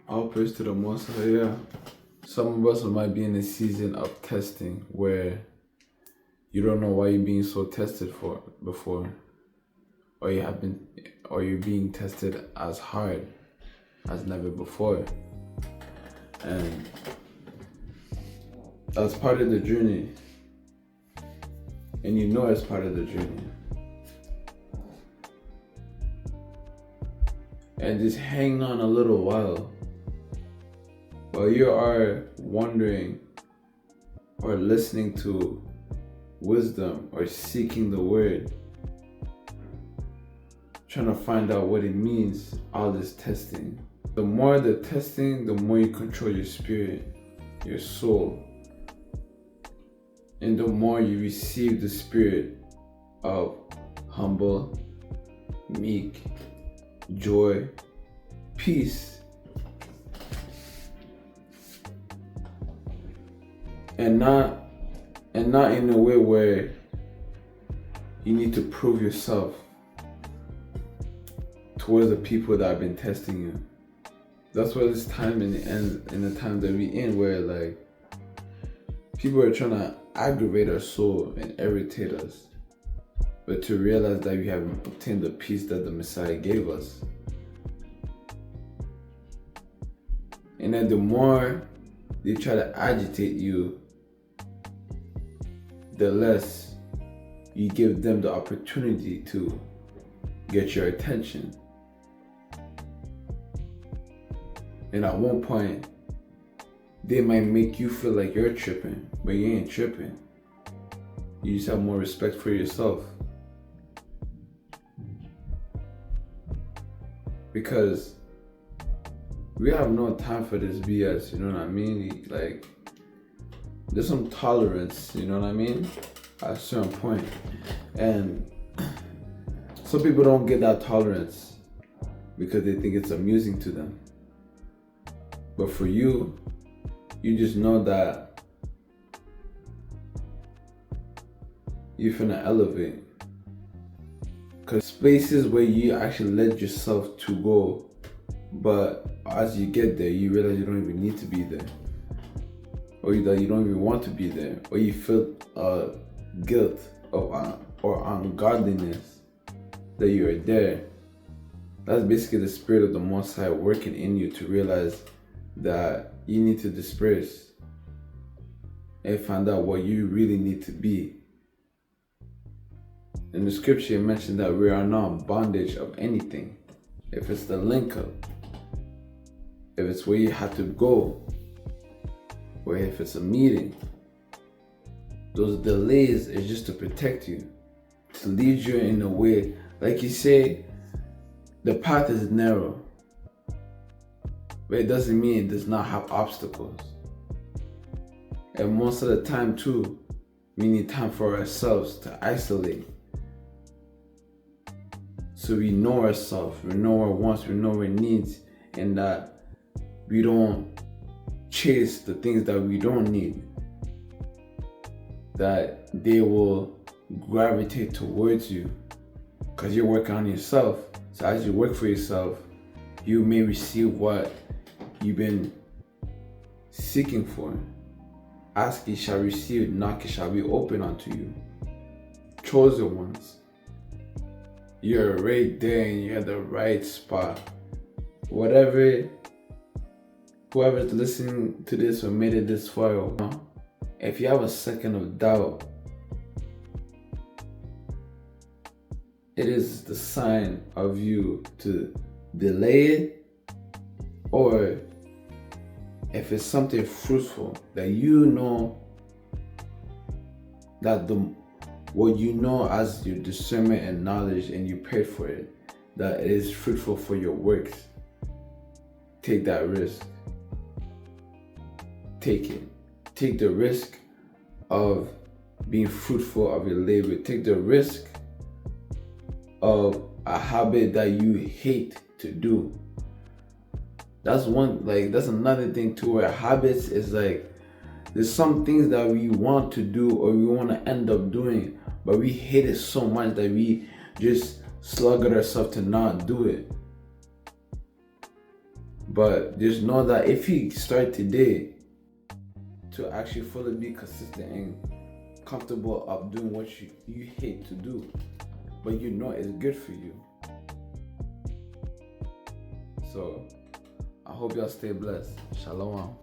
All praise to the Most High. Yeah. Some of us might be in a season of testing where you don't know why you're being so tested for before, or you're being tested as hard as never before, and that's part of the journey. And you know it's part of the journey. And just hang on a little while you are wondering or listening to wisdom or seeking the word, trying to find out what it means, all this testing. The more the testing, the more you control your spirit, your soul, and the more you receive the spirit of humble, meek, joy, peace, and not in a way where you need to prove yourself towards the people that have been testing you. That's why this time in the time that we in, where like people are trying to aggravate our soul and irritate us, but to realize that we have obtained the peace that the Messiah gave us. And then the more they try to agitate you, the less you give them the opportunity to get your attention. And at one point, they might make you feel like you're tripping, but you ain't tripping. You just have more respect for yourself. Because we have no time for this BS, you know what I mean? Like, there's some tolerance, you know what I mean? At a certain point. And some people don't get that tolerance because they think it's amusing to them. But for you, you just know that you're finna elevate. Because spaces where you actually let yourself to go, but as you get there, you realize you don't even need to be there. Or that you don't even want to be there. Or you feel guilt or ungodliness that you are there. That's basically the spirit of the Most High working in you to realize that you need to disperse and find out what you really need to be. In the scripture, it mentioned that we are not in bondage of anything. If it's the link up, if it's where you have to go, or if it's a meeting, those delays is just to protect you, to lead you in a way, like you say, the path is narrow, but it doesn't mean it does not have obstacles. And most of the time too, we need time for ourselves to isolate. So we know ourselves, we know our wants, we know our needs, and that we don't chase the things that we don't need. That they will gravitate towards you because you're working on yourself. So as you work for yourself, you may receive what you've been seeking for. Ask, ye shall receive, knock, it shall be open unto you. Chosen ones. You're right there and you're at the right spot. Whoever's listening to this or made it this far, if you have a second of doubt, it is the sign of you to delay it, or if it's something fruitful that you know that what you know as your discernment and knowledge, and you paid for it, that it is fruitful for your works. Take that risk. Take it. Take the risk of being fruitful of your labor. Take the risk of a habit that you hate to do. That's another thing too, where habits is like, there's some things that we want to do or we want to end up doing, but we hate it so much that we just slug at ourselves to not do it. But just know that if you start today to actually fully be consistent and comfortable of doing what you hate to do, but you know it's good for you. So I hope y'all stay blessed. Shalom.